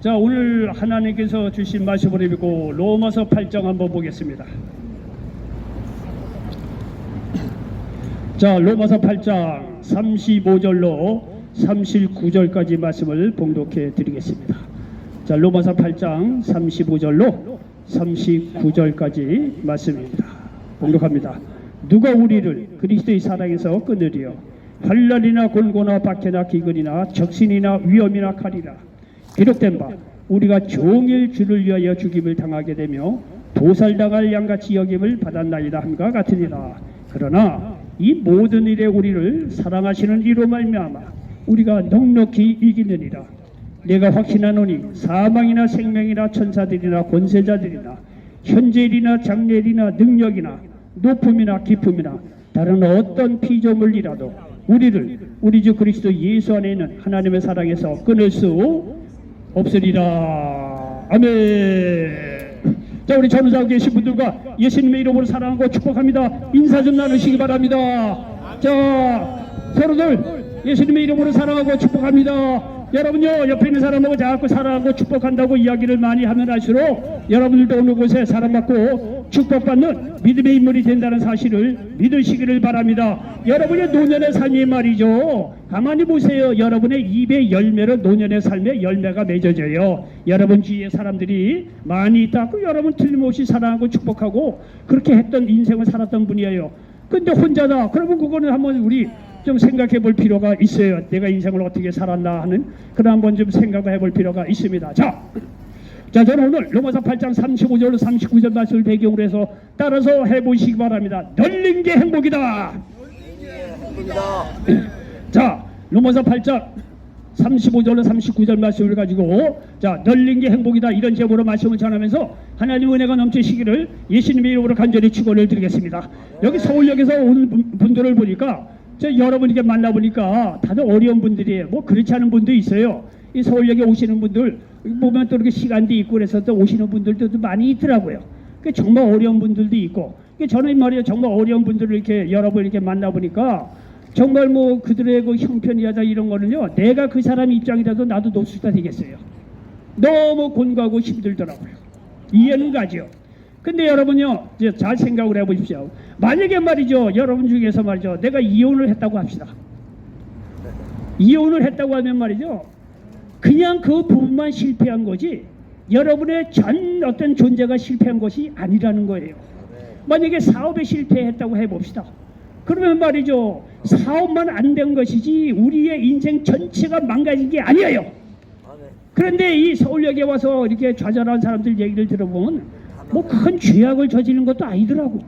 자, 오늘 하나님께서 주신 말씀을 읽고 로마서 8장 한번 보겠습니다. 자, 로마서 8장 35절로 39절까지 말씀을 봉독해 드리겠습니다. 자, 로마서 8장 35절로 39절까지 말씀입니다. 봉독합니다. 누가 우리를 그리스도의 사랑에서 끊으리요? 환난이나 곤고나 박해나 기근이나 적신이나 위험이나 칼이라. 기록된 바 우리가 종일 주를 위하여 죽임을 당하게 되며 도살당할 양같이 여김을 받았나이다 함과 같으니라. 그러나 이 모든 일에 우리를 사랑하시는 이로 말미암아 우리가 넉넉히 이기느니라. 내가 확신하노니 사망이나 생명이나 천사들이나 권세자들이나 현재일이나 장래일이나 능력이나 높음이나 깊음이나 다른 어떤 피조물이라도 우리를 우리 주 그리스도 예수 안에 있는 하나님의 사랑에서 끊을 수 없으리라. 아멘. 자, 우리 전우자고 계신 분들과 예수님의 이름으로 사랑하고 축복합니다. 인사 좀 나누시기 바랍니다. 자, 서로들 예수님의 이름으로 사랑하고 축복합니다. 여러분요, 옆에 있는 사람하고 자꾸 사랑하고 축복한다고 이야기를 많이 하면 할수록 여러분들도 어느 곳에 사랑받고 축복받는 믿음의 인물이 된다는 사실을 믿으시기를 바랍니다. 여러분의 노년의 삶이 말이죠, 가만히 보세요. 여러분의 입의 열매로 노년의 삶의 열매가 맺어져요. 여러분 주위에 사람들이 많이 있다고 여러분 틀림없이 사랑하고 축복하고 그렇게 했던 인생을 살았던 분이에요. 근데 혼자다 그러면 그거는 한번 우리 좀 생각해 볼 필요가 있어요. 내가 인생을 어떻게 살았나 하는 그런 한번 좀 생각해 볼 필요가 있습니다. 자, 저는 오늘 로마서 8장 35절 39절 말씀을 배경으로 해서 따라서 해보시기 바랍니다. 널린 게 행복이다. 자, 로마서 8장 35절로 39절 말씀을 가지고 자, 널린 게 행복이다 이런 제목으로 말씀을 전하면서 하나님의 은혜가 넘치시기를 예수님의 이름으로 간절히 축원을 드리겠습니다. 여기 서울역에서 온 분들을 보니까 여러분에게 만나보니까 다들 어려운 분들이에요. 뭐 그렇지 않은 분도 있어요. 이 서울역에 오시는 분들 보면 또 이렇게 시간도 있고 그래서 또 오시는 분들도 많이 있더라고요. 정말 어려운 분들도 있고 저는 말이에요, 정말 어려운 분들을 이렇게 여러분 이렇게 만나보니까 정말 뭐 그들의 그 형편이라든가 이런 거는요, 내가 그 사람 입장이라도 나도 노숙자 되겠어요. 너무 곤고하고 힘들더라고요. 이해는 가죠. 근데 여러분요, 이제 잘 생각을 해보십시오. 만약에 말이죠, 여러분 중에서 말이죠, 내가 이혼을 했다고 합시다. 이혼을 했다고 하면 말이죠, 그냥 그 부분만 실패한 거지 여러분의 전 어떤 존재가 실패한 것이 아니라는 거예요. 만약에 사업에 실패했다고 해봅시다. 그러면 말이죠, 사업만 안 된 것이지 우리의 인생 전체가 망가진 게 아니에요. 그런데 이 서울역에 와서 이렇게 좌절한 사람들 얘기를 들어보면 뭐 큰 죄악을 저지른 것도 아니더라고.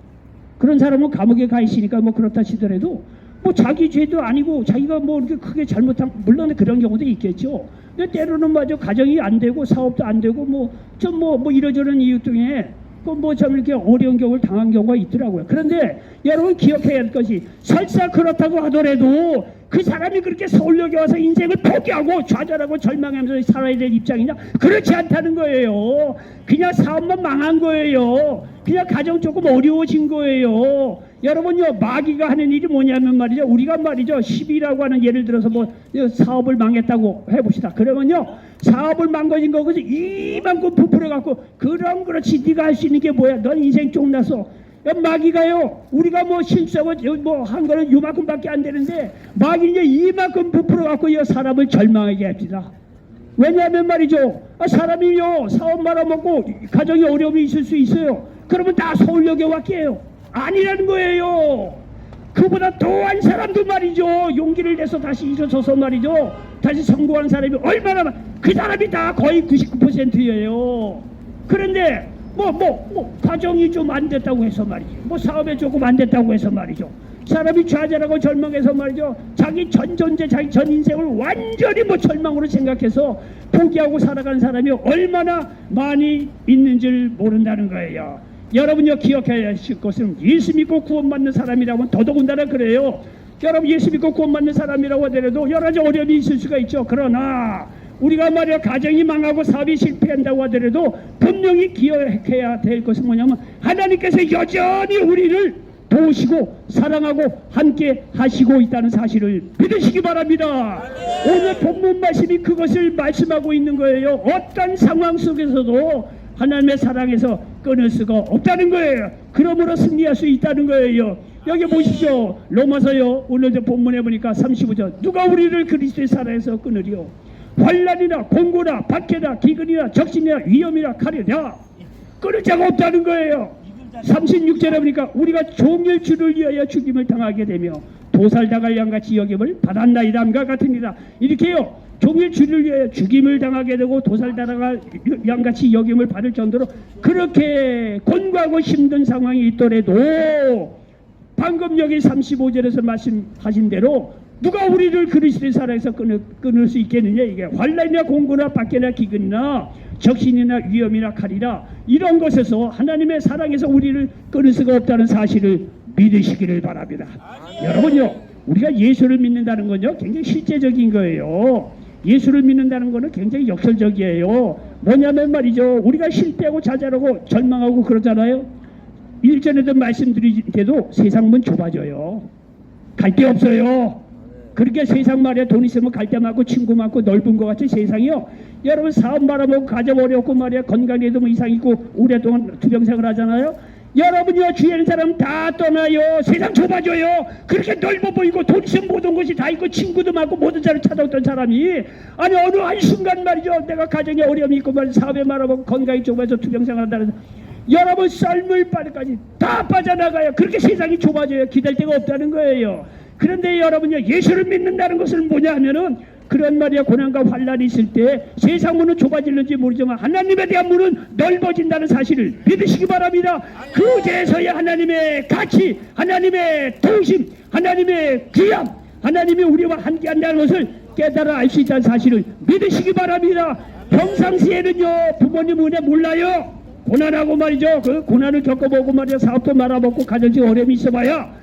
그런 사람은 감옥에 가 있으니까 뭐 그렇다 치더라도 뭐 자기 죄도 아니고 자기가 뭐 이렇게 크게 잘못한, 물론 그런 경우도 있겠죠. 근데 때로는 맞아 가정이 안 되고 사업도 안 되고 뭐 좀 뭐 이러저런 이유 중에 뭐 좀 이렇게 어려운 경우를 당한 경우가 있더라고요. 그런데 여러분 기억해야 할 것이, 설사 그렇다고 하더라도 그 사람이 그렇게 서울역에 와서 인생을 포기하고 좌절하고 절망하면서 살아야 될 입장이냐? 그렇지 않다는 거예요. 그냥 사업만 망한 거예요. 그냥 가정 조금 어려워진 거예요. 여러분요, 마귀가 하는 일이 뭐냐면 말이죠, 우리가 말이죠 10이라고 하는, 예를 들어서 뭐 사업을 망했다고 해봅시다. 그러면요, 사업을 망가진 거 그래서 이만큼 부풀어 갖고 그럼 그렇지 네가 할 수 있는 게 뭐야, 넌 인생 쪽났어. 마귀가요, 우리가 뭐 실수하고 뭐 한 거는 요만큼밖에 안 되는데 마귀는 이만큼 부풀어 갖고 이 사람을 절망하게 합니다. 왜냐하면 말이죠, 사람이요 사업 말아먹고 가정에 어려움이 있을 수 있어요. 그러면 다 서울역에 왔게요. 아니라는 거예요. 그보다 더한 사람도 말이죠, 용기를 내서 다시 일어서서 말이죠 다시 성공한 사람이 얼마나 그 사람이 다 거의 99%예요. 그런데 뭐 가정이 좀 안 됐다고 해서 말이죠, 뭐 사업에 조금 안 됐다고 해서 말이죠, 사람이 좌절하고 절망해서 말이죠, 자기 전 존재, 자기 전 인생을 완전히 뭐 절망으로 생각해서 포기하고 살아가는 사람이 얼마나 많이 있는지를 모른다는 거예요. 여러분요, 기억해야 하실 것은 예수 믿고 구원받는 사람이라고 하면 더더군다나 그래요. 여러분 예수 믿고 구원받는 사람이라고 하더라도 여러 가지 어려움이 있을 수가 있죠. 그러나 우리가 말이야 가정이 망하고 사업이 실패한다고 하더라도 분명히 기억해야 될 것은 뭐냐면 하나님께서 여전히 우리를 도우시고 사랑하고 함께 하시고 있다는 사실을 믿으시기 바랍니다. 오늘 본문 말씀이 그것을 말씀하고 있는 거예요. 어떤 상황 속에서도 하나님의 사랑에서 끊을 수가 없다는 거예요. 그러므로 승리할 수 있다는 거예요. 여기 보십시오. 로마서요. 오늘도 본문에 보니까 35절. 누가 우리를 그리스도의 사랑에서 끊으리요? 환난이나 공고나 박해나 기근이나 적신이나 위험이나 칼이나 끊을 자가 없다는 거예요. 36절에 보니까 우리가 종일 주를 위하여 죽임을 당하게 되며 도살당할 양같이 여김을 받았나이다함과 같으니라. 이렇게요. 종일 주를 위하여 죽임을 당하게 되고 도살당할 양같이 여김을 받을 정도로 그렇게 곤고하고 힘든 상황이 있더라도 방금 여기 35절에서 말씀하신 대로 누가 우리를 그리스도의 사랑에서 끊을 수 있겠느냐. 이게 환난이나 공고나 박해나 기근이나 적신이나 위험이나 칼이나 이런 것에서 하나님의 사랑에서 우리를 끊을 수가 없다는 사실을 믿으시기를 바랍니다. 여러분요, 우리가 예수를 믿는다는 건요 굉장히 실제적인 거예요. 예수를 믿는다는 거는 굉장히 역설적이에요. 뭐냐면 말이죠, 우리가 실패하고 좌절하고 절망하고 그러잖아요. 일전에도 말씀드린 대로 세상 문 좁아져요. 갈 데 없어요. 그렇게 세상 말이야 돈 있으면 갈 데 많고 친구 많고 넓은 것 같은 세상이요. 여러분 사업 말아먹고 가정 어렵고 말이야 건강에도 뭐 이상 있고 오랫동안 투병생활 하잖아요. 여러분이요 주위에 있는 사람 다 떠나요. 세상 좁아져요. 그렇게 넓어 보이고 돈 있으면 모든 것이 다 있고 친구도 많고 모든 사람을 찾아오던 사람이 아니 어느 한순간 말이죠 내가 가정에 어려움이 있고 말이야 사업에 말아먹고 건강이 좁아서 투병생활 한다는 여러분 썰물 바리까지 다 빠져나가요. 그렇게 세상이 좁아져요. 기댈 데가 없다는 거예요. 그런데 여러분요 예수를 믿는다는 것은 뭐냐 하면은 그런 말이야 고난과 환난이 있을 때 세상 문은 좁아질는지 모르지만 하나님에 대한 문은 넓어진다는 사실을 믿으시기 바랍니다. 그제서야 하나님의 가치, 하나님의 도우심, 하나님의 귀함, 하나님이 우리와 함께 한다는 것을 깨달아 알 수 있다는 사실을 믿으시기 바랍니다. 평상시에는요 부모님 은혜 몰라요. 고난하고 말이죠 그 고난을 겪어보고 말이야 사업도 말아먹고 가정적 어려움이 있어봐야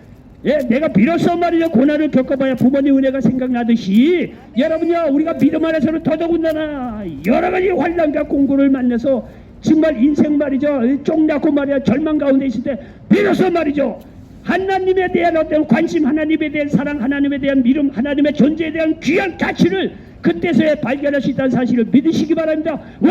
예, 내가 비로소 말이죠 고난을 겪어봐야 부모님 은혜가 생각나듯이 여러분요 우리가 믿음 안에서는 더더군다나 여러가지 환난과 공고를 만나서 정말 인생 말이죠 쫑났고 말이야 절망 가운데 있을 때 비로소 말이죠 하나님에 대한 어떤 관심, 하나님에 대한 사랑, 하나님에 대한 믿음, 하나님의 존재에 대한 귀한 가치를 그때서야 발견할 수 있다는 사실을 믿으시기 바랍니다. 왜?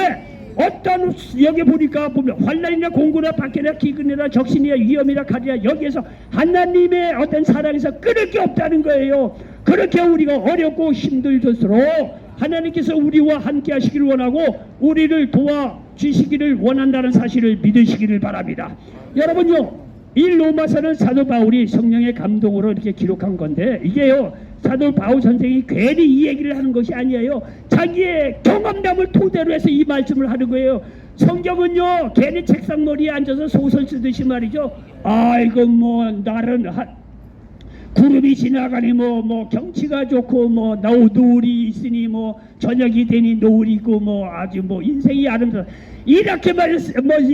어떤 여기 보니까 보면 환난이나 공고나 박해나 기근이나 적신이나 위험이나 칼이나 여기에서 하나님의 어떤 사랑에서 끊을 게 없다는 거예요. 그렇게 우리가 어렵고 힘들도록 하나님께서 우리와 함께 하시기를 원하고 우리를 도와주시기를 원한다는 사실을 믿으시기를 바랍니다. 여러분요 이 로마서는 사도 바울이 성령의 감동으로 이렇게 기록한 건데 이게요 사도 바울 선생이 괜히 이 얘기를 하는 것이 아니에요. 자기의 경험담을 토대로 해서 이 말씀을 하는 거예요. 성경은요 괜히 책상머리에 앉아서 소설 쓰듯이 말이죠. 아이고 뭐 나는 구름이 지나가니 뭐 경치가 좋고 뭐 노을이 있으니 뭐 저녁이 되니 노을이 있고 뭐 아주 뭐 인생이 아름다워 이렇게 뭐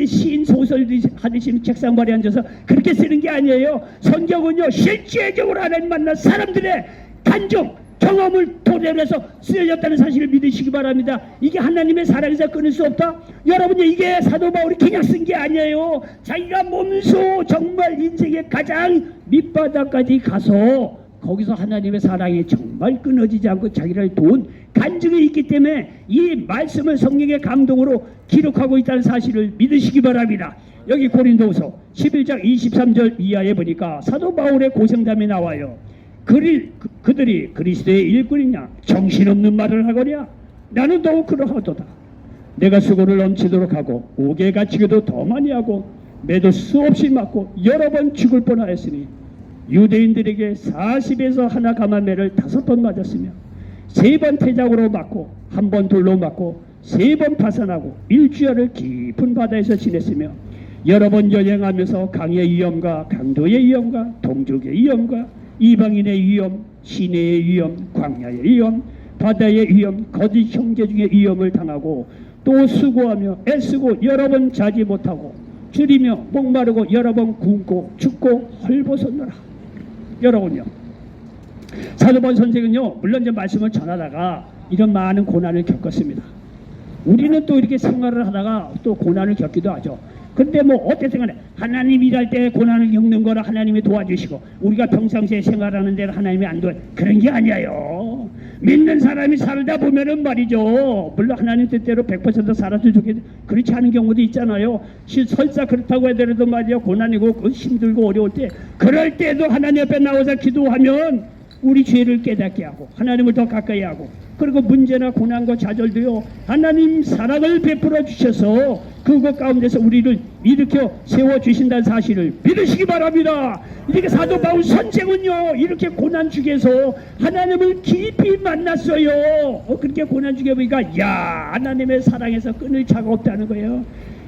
시인 소설 하듯이 책상머리에 앉아서 그렇게 쓰는 게 아니에요. 성경은요 실제적으로 하나님 만난 사람들의 간증 경험을 토대로 해서 쓰여졌다는 사실을 믿으시기 바랍니다. 이게 하나님의 사랑에서 끊을 수 없다? 여러분요 이게 사도 바울이 그냥 쓴 게 아니에요. 자기가 몸소 정말 인생의 가장 밑바닥까지 가서 거기서 하나님의 사랑이 정말 끊어지지 않고 자기를 도운 간증이 있기 때문에 이 말씀을 성령의 감동으로 기록하고 있다는 사실을 믿으시기 바랍니다. 여기 고린도후서 11장 23절 이하에 보니까 사도 바울의 고생담이 나와요. 그들이 그리스도의 일꾼이냐 정신없는 말을 하거냐 나는 더욱 그러하도다. 내가 수고를 넘치도록 하고 옥에 갇히기도 더 많이 하고 매도 수없이 맞고 여러 번 죽을 뻔하였으니 유대인들에게 40에서 하나 감한매를 5번 맞았으며 3번 태작으로 맞고 1번 돌로 맞고 3번 파산하고 일주일을 깊은 바다에서 지냈으며 여러 번 여행하면서 강의 위험과 강도의 위험과 동족의 위험과 이방인의 위험, 시내의 위험, 광야의 위험, 바다의 위험, 거짓 형제 중의 위험을 당하고 또 수고하며 애쓰고 여러 번 자지 못하고 줄이며 목마르고 여러 번 굶고 춥고 헐벗었노라. 여러분요 사도 바울 선생은요 물론 이제 말씀을 전하다가 이런 많은 고난을 겪었습니다. 우리는 또 이렇게 생활을 하다가 또 고난을 겪기도 하죠. 근데 뭐 어쨌든 간에 하나님 일할 때 고난을 겪는 거라 하나님이 도와주시고 우리가 평상시에 생활하는 데는 하나님이 안 도와, 그런 게 아니에요. 믿는 사람이 살다 보면은 말이죠, 물론 하나님 뜻대로 100% 살았으면 좋겠는데 그렇지 않은 경우도 있잖아요. 설사 그렇다고 하더라도 말이죠, 고난이고 힘들고 어려울 때, 그럴 때도 하나님 앞에 나와서 기도하면 우리 죄를 깨닫게 하고 하나님을 더 가까이 하고, 그리고 문제나 고난과 좌절도요, 하나님 사랑을 베풀어 주셔서 그것 가운데서 우리를 일으켜 세워주신다는 사실을 믿으시기 바랍니다. 이렇게 사도 바울 선생은요, 이렇게 고난 중에서 하나님을 깊이 만났어요. 그렇게 고난 중에 보니까 야, 하나님의 사랑에서 끊을 자가 없다는 거예요.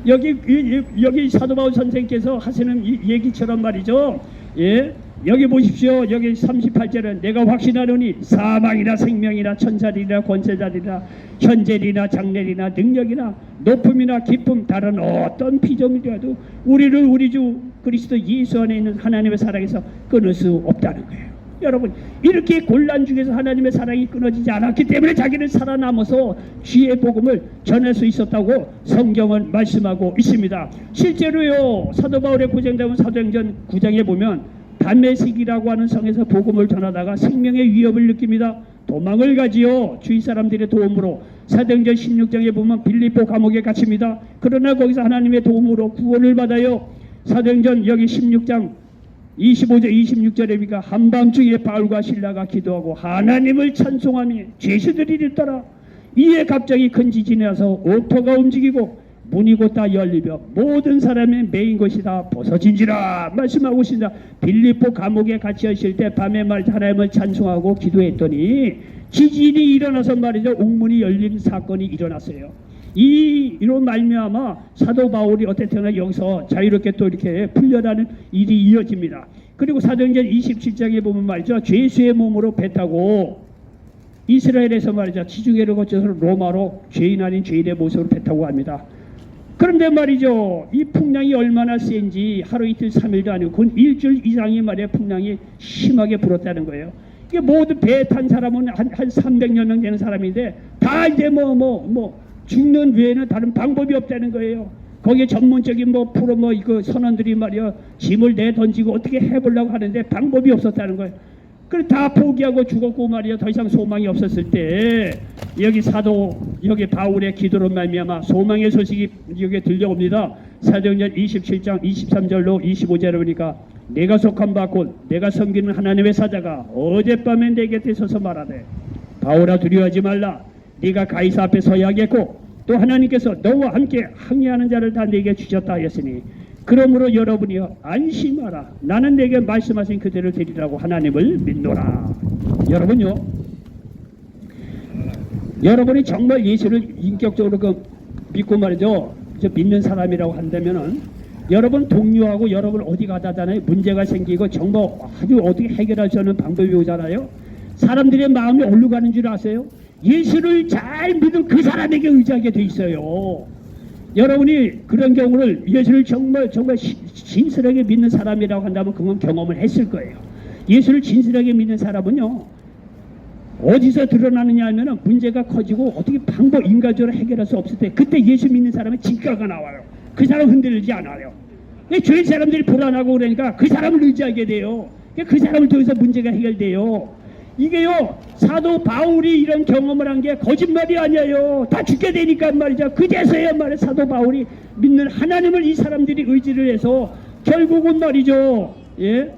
여기 사도 바울 선생께서 하시는 이 얘기처럼 말이죠. 예, 여기 보십시오. 여기 38절은 내가 확신하노니 사망이나 생명이나 천사리나 권세자리나 현재리나 장래리나 능력이나 높음이나 기쁨 다른 어떤 피조물이라도 우리를 우리 주 그리스도 예수 안에 있는 하나님의 사랑에서 끊을 수 없다는 거예요. 여러분, 이렇게 곤란 중에서 하나님의 사랑이 끊어지지 않았기 때문에 자기는 살아남아서 주의 복음을 전할 수 있었다고 성경은 말씀하고 있습니다. 실제로요, 사도 바울의 고생담은 사도행전 9장에 보면 다메섹이라고 하는 성에서 복음을 전하다가 생명의 위협을 느낍니다. 도망을 가지요. 주위 사람들의 도움으로. 사도행전 16장에 보면 빌립보 감옥에 갇힙니다. 그러나 거기서 하나님의 도움으로 구원을 받아요. 사도행전 여기 16장 25절 26절에 보니까 한밤중에 바울과 실라가 기도하고 하나님을 찬송하며 죄수들이 있더라. 이에 갑자기 큰 지진이 나서 옥토가 움직이고 문이 곧 다 열리며 모든 사람의 메인 것이 다 벗어진지라 말씀하고 있습니다. 빌립보 감옥에 갇혀 있을 때 밤에 하나님을 찬송하고 기도했더니 지진이 일어나서 말이죠, 옥문이 열린 사건이 일어났어요. 이로 말미암아 사도 바울이 어쨌든 여기서 자유롭게 또 이렇게 풀려나는 일이 이어집니다. 그리고 사도행전 27장에 보면 말이죠, 죄수의 몸으로 배 타고 이스라엘에서 말이죠, 지중해를 거쳐서 로마로 죄인 아닌 죄인의 모습으로 배 타고 갑니다. 그런데 말이죠, 이 풍랑이 얼마나 센지 하루 이틀 3일도 아니고 그 일주일 이상이 말이야 풍랑이 심하게 불었다는 거예요. 이게 모두 배 탄 사람은 한 300여 명 되는 사람인데 다 이제 뭐 죽는 외에는 다른 방법이 없다는 거예요. 거기에 전문적인 프로 이거 선원들이 말이야 짐을 내 던지고 어떻게 해보려고 하는데 방법이 없었다는 거예요. 그래서 다 포기하고 죽었고 말이야 더 이상 소망이 없었을 때 여기 바울의 기도로 말미암아 소망의 소식이 여기 들려옵니다. 사도행전 27장 23절로 25절에 보니까 내가 속한 바 곧 내가 섬기는 하나님의 사자가 어젯밤에 내 곁에 서서 말하되 바울아 두려워하지 말라. 네가 가이사 앞에 서야겠고 또 하나님께서 너와 함께 항의하는 자를 다 네게 주셨다 하였으니 그러므로 여러분이여 안심하라. 나는 네게 말씀하신 그대로 되리라고 하나님을 믿노라. 여러분이 정말 예수를 인격적으로 믿고 말이죠, 믿는 사람이라고 한다면은 여러분 동료하고 여러분 어디 가다잖아요, 문제가 생기고 정말 아주 어떻게 해결할 수 없는 방법이 오잖아요. 사람들의 마음이 어디로 가는 줄 아세요? 예수를 잘 믿은 그 사람에게 의지하게 돼 있어요. 여러분이 그런 경우를 예수를 정말 진실하게 믿는 사람이라고 한다면 그건 경험을 했을 거예요. 예수를 진실하게 믿는 사람은요, 어디서 드러나느냐 하면은 문제가 커지고 어떻게 인간적으로 해결할 수 없을 때 그때 예수 믿는 사람의 진가가 나와요. 그 사람 흔들리지 않아요. 주위 사람들이 불안하고 그러니까 그 사람을 의지하게 돼요. 그 사람을 통해서 문제가 해결돼요. 이게요, 사도 바울이 이런 경험을 한 게 거짓말이 아니에요. 다 죽게 되니까 말이죠. 그제서야 말이야 사도 바울이 믿는 하나님을 이 사람들이 의지를 해서 결국은 말이죠, 예,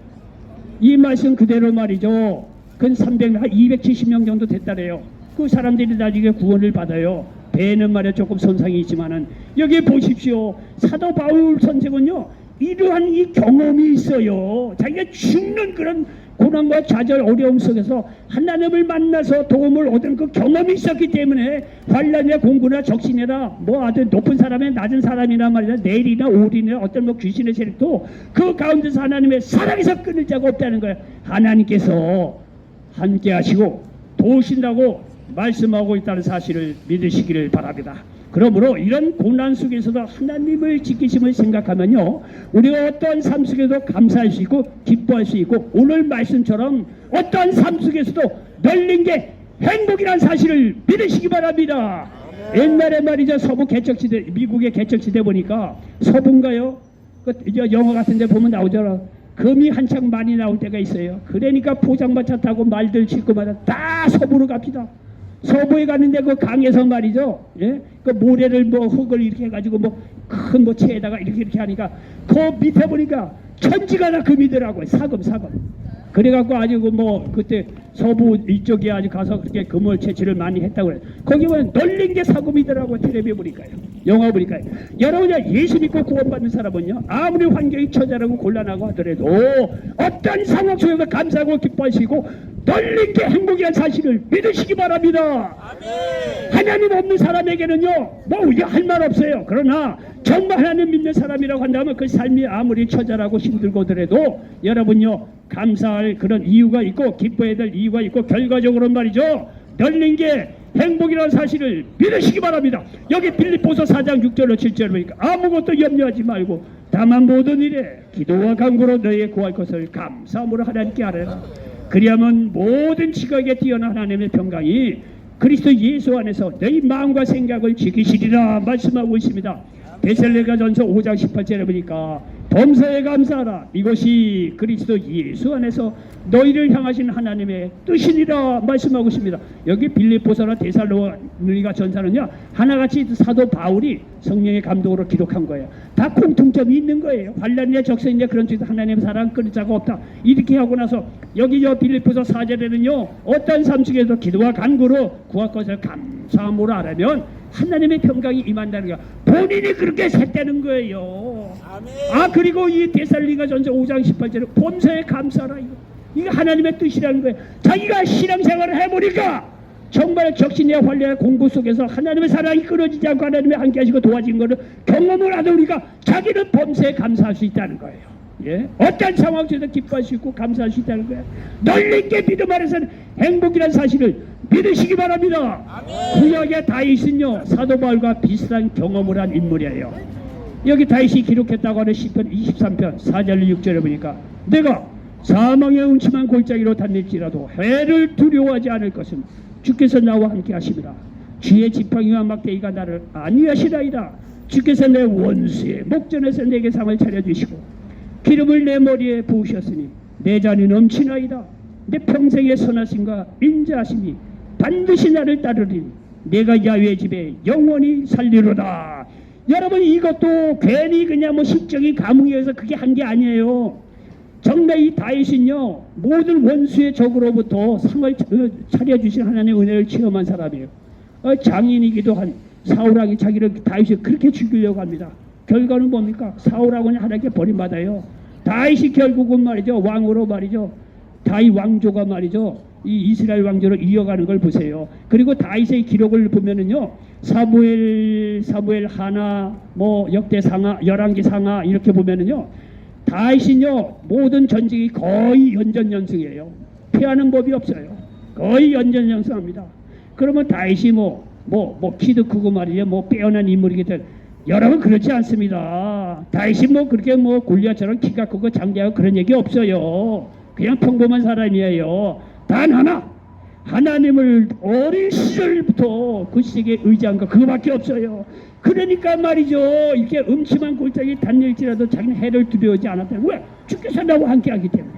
이 말씀 그대로 말이죠, 근 270명 정도 됐다래요. 그 사람들이 나중에 구원을 받아요. 배는 말이야 조금 손상이 있지만은 여기 보십시오. 사도 바울 선생은요, 이러한 이 경험이 있어요. 자기가 죽는 그런 고난과 좌절 어려움 속에서 하나님을 만나서 도움을 얻은 그 경험이 있었기 때문에 환난이나 공고나 적신이나 아주 높은 사람이나 낮은 사람이나 말이야 내일이나 오리나 어떤 귀신의 세력도 그 가운데서 하나님의 사랑에서 끊을 자가 없다는 거예요. 하나님께서 함께 하시고 도우신다고 말씀하고 있다는 사실을 믿으시기를 바랍니다. 그러므로 이런 고난 속에서도 하나님을 지키심을 생각하면요, 우리가 어떠한 삶 속에도 감사할 수 있고 기뻐할 수 있고 오늘 말씀처럼 어떠한 삶 속에서도 널린 게 행복이라는 사실을 믿으시기 바랍니다. 옛날에 말이죠, 서부 개척지대, 미국의 개척지대 보니까 서부인가요? 그 영화 같은데 보면 나오잖아. 금이 한창 많이 나올 때가 있어요. 그러니까 포장마차 타고 말들 싣고마다 다 서부로 갑니다. 서부에 갔는데 그 강에서 말이죠, 예? 그 모래를 뭐 흙을 이렇게 해가지고 뭐 큰 뭐 채에다가 이렇게 하니까 그 밑에 보니까 천지가 다 금이더라고요. 사금. 그래갖고 아주 뭐 그때 서부 이쪽에 아주 가서 그렇게 금을 채취를 많이 했다고 그래요. 거기 보면 널린 게 사금이더라고요. 텔레비에 보니까요. 영화 보니까요. 여러분, 예수 믿고 구원받는 사람은요, 아무리 환경이 처절하고 곤란하고 하더라도 어떤 상황 속에서 감사하고 기뻐하시고 널린 게 행복이라는 사실을 믿으시기 바랍니다. 아멘. 하나님 없는 사람에게는요, 뭐 할 말 없어요. 그러나 정말 하나님 믿는 사람이라고 한다면 그 삶이 아무리 처절하고 힘들고더라도 여러분요, 감사할 그런 이유가 있고 기뻐해야 될 이유가 있고, 결과적으로 말이죠, 널린 게 행복이라는 사실을 믿으시기 바랍니다. 여기 빌립보서 4장 6절로 7절 보니까 아무것도 염려하지 말고 다만 모든 일에 기도와 간구로 너희의 구할 것을 감사함으로 하나님께 아뢰라. 그리하면 모든 지각에 뛰어난 하나님의 평강이 그리스도 예수 안에서 너희 마음과 생각을 지키시리라 말씀하고 있습니다. 데살로니가전서 5장 18절에 보니까 범사에 감사하라. 이것이 그리스도 예수 안에서 너희를 향하신 하나님의 뜻이니라 말씀하고 있습니다. 여기 빌립보서나 데살로니가 전서는요, 하나같이 사도 바울이 성령의 감동으로 기록한 거예요. 다 공통점이 있는 거예요. 환난이나 적선이나 그런 쪽에서 하나님의 사랑 끊을 자가 없다. 이렇게 하고 나서 여기 빌립보서 4절에는요, 어떤 삶 속에서 기도와 간구로 구할 것을 감사함으로 알아면 하나님의 평강이 임한다는 거야. 본인이 그렇게 샜다는 거예요. 아멘. 그리고 이 데살로니가전서 5장 18절에 범사에 감사하라. 이거 하나님의 뜻이라는 거예요. 자기가 신앙생활을 해보니까 정말 적신의 환란의 공부 속에서 하나님의 사랑이 끊어지지 않고 하나님의 함께하시고 도와진 것을 경험을 하다 보니까 자기는 범사에 감사할 수 있다는 거예요. 예? 어떤 상황 속에서 기뻐할 수 있고 감사할 수 있다는 거예요. 널린게 믿음 안에서는 행복이라는 사실을 믿으시기 바랍니다. 구약의 다윗은요, 사도 바울과 비슷한 경험을 한 인물이에요. 여기 다윗이 기록했다고 하는 시편 23편 4절 6절에 보니까 내가 사망의 음침한 골짜기로 다닐지라도 해를 두려워하지 않을 것은 주께서 나와 함께 하심이라. 주의 지팡이와 막대기가 나를 안위하시나이다. 주께서 내 원수의 목전에서 내게 상을 차려주시고 기름을 내 머리에 부으셨으니 내 잔이 넘치나이다. 내 평생의 선하심과 인자하심이 반드시 나를 따르리니 내가 야훼의 집에 영원히 살리로다. 여러분, 이것도 괜히 그냥 뭐 시적인 감흥이어서 그게 한 게 아니에요. 정말 이 다윗은요, 모든 원수의 적으로부터 상을 차려주신 하나님의 은혜를 체험한 사람이에요. 장인이기도 한 사울왕이 자기를 다윗을 그렇게 죽이려고 합니다. 결과는 뭡니까? 사울왕은 하나님께 버림받아요. 다윗이 결국은 말이죠, 왕으로 말이죠, 다윗 왕조가 말이죠, 이 이스라엘 왕조로 이어가는 걸 보세요. 그리고 다윗의 기록을 보면은요, 사무엘 하나, 뭐 역대상하, 열왕기상하 이렇게 보면은요, 다윗은요, 모든 전쟁이 거의 연전연승이에요. 피하는 법이 없어요. 거의 연전연승합니다. 그러면 다윗이 뭐 키도 크고 말이죠, 뭐 빼어난 인물이겠든, 여러분 그렇지 않습니다. 다윗이 뭐 그렇게 뭐 골리앗처럼 키가 크고 장대하고 그런 얘기 없어요. 그냥 평범한 사람이에요. 단 하나, 하나님을 어린 시절부터 그 시기에 의지한 거 그거밖에 없어요. 그러니까 말이죠, 이렇게 음침한 골짜기 다닐지라도 자기는 해를 두려워하지 않았다. 왜? 주께서 나와 함께하기 때문에.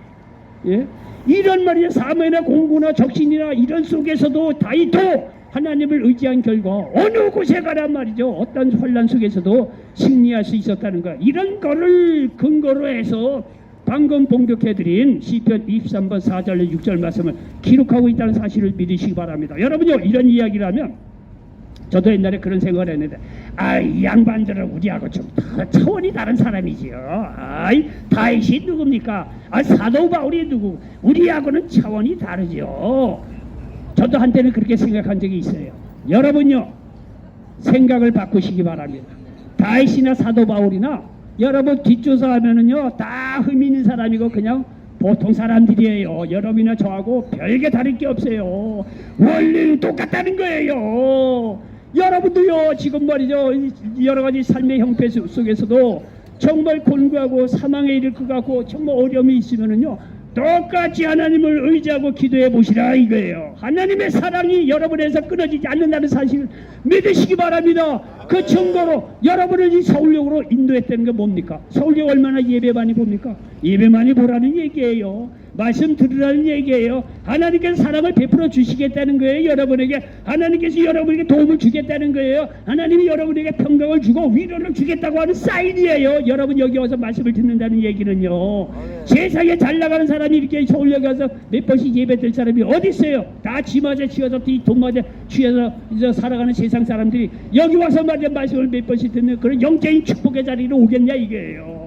예? 이런 말이죠, 사모나 공부나 적신이나 이런 속에서도 다윗도 하나님을 의지한 결과 어느 곳에 가란 말이죠, 어떤 환난 속에서도 승리할 수 있었다는 거야. 이런 거를 근거로 해서 방금 봉독해드린 시편 23번 4절 6절 말씀을 기록하고 있다는 사실을 믿으시기 바랍니다. 여러분요, 이런 이야기를 하면 저도 옛날에 그런 생각을 했는데, 이 양반들은 우리하고 좀 차원이 다른 사람이지요. 다윗이 누굽니까? 사도 바울이 누구? 우리하고는 차원이 다르죠. 저도 한때는 그렇게 생각한 적이 있어요. 여러분요, 생각을 바꾸시기 바랍니다. 다윗이나 사도 바울이나 여러분 뒷조사하면은요, 다 흠 있는 사람이고 그냥 보통 사람들이에요. 여러분이나 저하고 별게 다를 게 없어요. 원리는 똑같다는 거예요. 여러분도요, 지금 말이죠, 여러 가지 삶의 형태 속에서도 정말 곤고하고 사망에 이를 것 같고 정말 어려움이 있으면은요, 똑같이 하나님을 의지하고 기도해 보시라 이거예요. 하나님의 사랑이 여러분에서 끊어지지 않는다는 사실을 믿으시기 바랍니다. 그 증거로 여러분을 이 서울역으로 인도했다는 게 뭡니까? 서울역 얼마나 예배 많이 봅니까? 예배 많이 보라는 얘기예요. 말씀 들으라는 얘기예요. 하나님께서 사랑을 베풀어 주시겠다는 거예요. 여러분에게 하나님께서 여러분에게 도움을 주겠다는 거예요. 하나님이 여러분에게 평강을 주고 위로를 주겠다고 하는 사인이에요. 여러분 여기 와서 말씀을 듣는다는 얘기는요. 세상에 잘 나가는 사람이 이렇게 서울역에 와서 몇 번씩 예배 들 사람이 어디 있어요? 다 지마제 취해서 돈마제 취해서 살아가는 세상 사람들이 여기 와서 말씀을 몇 번씩 듣는 그런 영적인 축복의 자리로 오겠냐 이게요.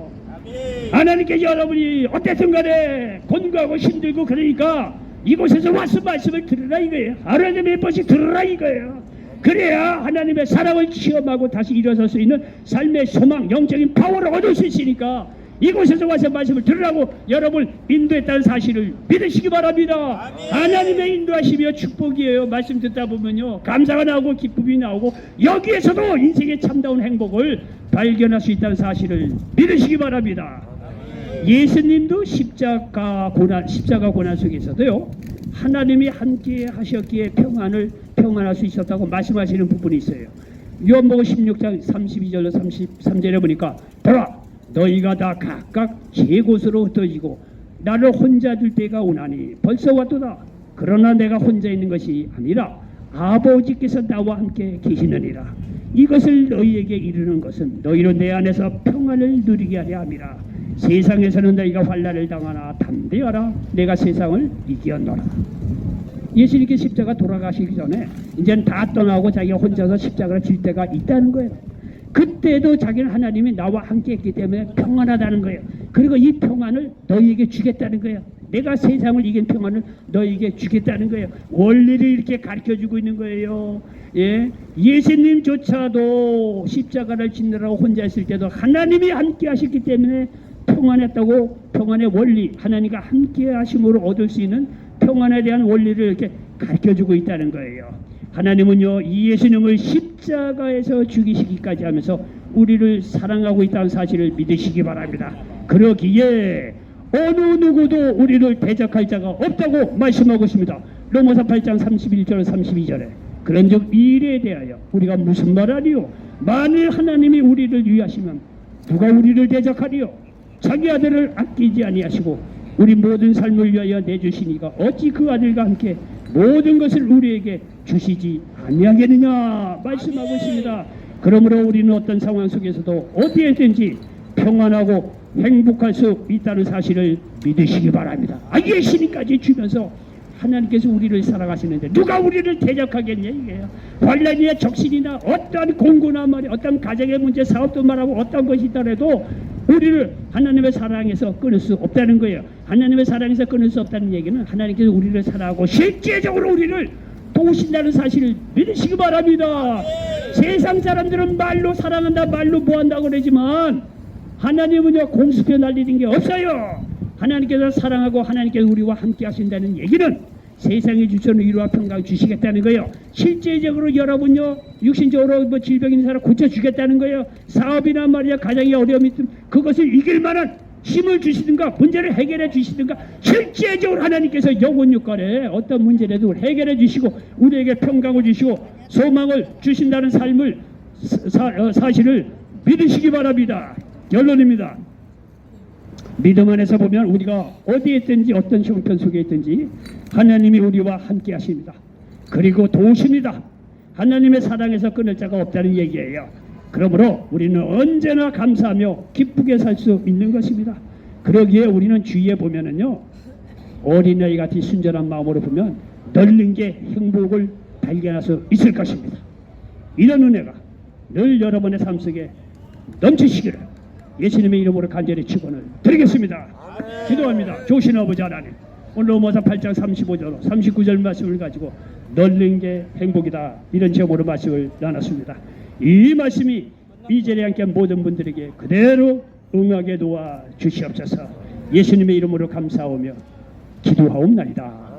하나님께서 여러분이 어땠든 간에 곤고하고 힘들고 그러니까 이곳에서 와서 말씀을 들으라 이거예요. 하루에 몇 번씩 들으라 이거예요. 그래야 하나님의 사랑을 체험하고 다시 일어설 수 있는 삶의 소망, 영적인 파워를 얻을 수 있으니까 이곳에서 와서 말씀을 들으라고 여러분을 인도했다는 사실을 믿으시기 바랍니다. 하나님의 인도하심이요 축복이에요. 말씀 듣다 보면요 감사가 나오고 기쁨이 나오고 여기에서도 인생의 참다운 행복을 발견할 수 있다는 사실을 믿으시기 바랍니다. 예수님도 십자가 고난 속에서도요 하나님이 함께 하셨기에 평안할 수 있었다고 말씀하시는 부분이 있어요. 요한복음 16장 32절로 33절에 보니까 보라 너희가 다 각각 제 곳으로 흩어지고 나를 혼자 둘 때가 오나니 벌써 왔도다. 그러나 내가 혼자 있는 것이 아니라 아버지께서 나와 함께 계시느니라. 이것을 너희에게 이르는 것은 너희로 내 안에서 평안을 누리게 하려 함이라. 세상에서는 너희가 환난을 당하나 담대하라. 내가 세상을 이기었노라. 예수님께 십자가 돌아가시기 전에 이제는 다 떠나고 자기가 혼자서 십자가를 질 때가 있다는 거예요. 그때도 자기는 하나님이 나와 함께 했기 때문에 평안하다는 거예요. 그리고 이 평안을 너희에게 주겠다는 거예요. 내가 세상을 이긴 평안을 너희에게 주겠다는 거예요. 원리를 이렇게 가르쳐주고 있는 거예요. 예수님조차도 십자가를 짓느라고 혼자 있을 때도 하나님이 함께 하셨기 때문에 평안했다고. 평안의 원리, 하나님과 함께 하심으로 얻을 수 있는 평안에 대한 원리를 이렇게 가르쳐주고 있다는 거예요. 하나님은요 이 예수님을 십자가에서 죽이시기까지 하면서 우리를 사랑하고 있다는 사실을 믿으시기 바랍니다. 그러기에 어느 누구도 우리를 대적할 자가 없다고 말씀하고 있습니다. 로마서 8장 31절 32절에 그런즉 이 일에 대하여 우리가 무슨 말하리요? 만일 하나님이 우리를 위하시면 누가 우리를 대적하리요? 자기 아들을 아끼지 아니하시고 우리 모든 삶을 위하여 내주시니가 어찌 그 아들과 함께 모든 것을 우리에게 주시지 아니하겠느냐 말씀하고 있습니다. 그러므로 우리는 어떤 상황 속에서도 어디에든지 평안하고 행복할 수 있다는 사실을 믿으시기 바랍니다. 예수님까지 주면서 하나님께서 우리를 사랑하시는데 누가 우리를 대적하겠냐 이게요. 환난이나 적신이나 어떠한 공고나 말이 어떤 가정의 문제 사업도 말하고 어떤 것이 있더라도 우리를 하나님의 사랑에서 끊을 수 없다는 거예요. 하나님의 사랑에서 끊을 수 없다는 얘기는 하나님께서 우리를 사랑하고 실제적으로 우리를 도우신다는 사실을 믿으시기 바랍니다. 세상 사람들은 말로 사랑한다 말로 뭐한다고 그러지만 하나님은요 공수표 날리는 게 없어요. 하나님께서 사랑하고 하나님께서 우리와 함께 하신다는 얘기는 세상에 주시는 위로와 평강 주시겠다는 거예요. 실제적으로 여러분요 육신적으로 뭐 질병 있는 사람 고쳐주겠다는 거예요. 사업이나 말이야 가정에 어려움이 있으면 그것을 이길 만한 힘을 주시든가 문제를 해결해 주시든가 실제적으로 하나님께서 영혼 육간에 어떤 문제라도 해결해 주시고 우리에게 평강을 주시고 소망을 주신다는 삶을 사실을 믿으시기 바랍니다. 결론입니다. 믿음 안에서 보면 우리가 어디에 있든지 어떤 형편 속에 있든지 하나님이 우리와 함께 하십니다. 그리고 도우십니다. 하나님의 사랑에서 끊을 자가 없다는 얘기예요. 그러므로 우리는 언제나 감사하며 기쁘게 살 수 있는 것입니다. 그러기에 우리는 주위에 보면은요 어린아이 같이 순전한 마음으로 보면 널린 게 행복을 발견할 수 있을 것입니다. 이런 은혜가 늘 여러분의 삶 속에 넘치시기를 예수님의 이름으로 간절히 축원을 드리겠습니다. 기도합니다. 좋으신 아버지 하나님, 오늘 로마서 8장 35절 39절 말씀을 가지고 널린 게 행복이다 이런 제목으로 말씀을 나눴습니다. 이 말씀이 이 자리에 함께한 모든 분들에게 그대로 응하게 도와 주시옵소서. 예수님의 이름으로 감사하며 기도하옵나이다.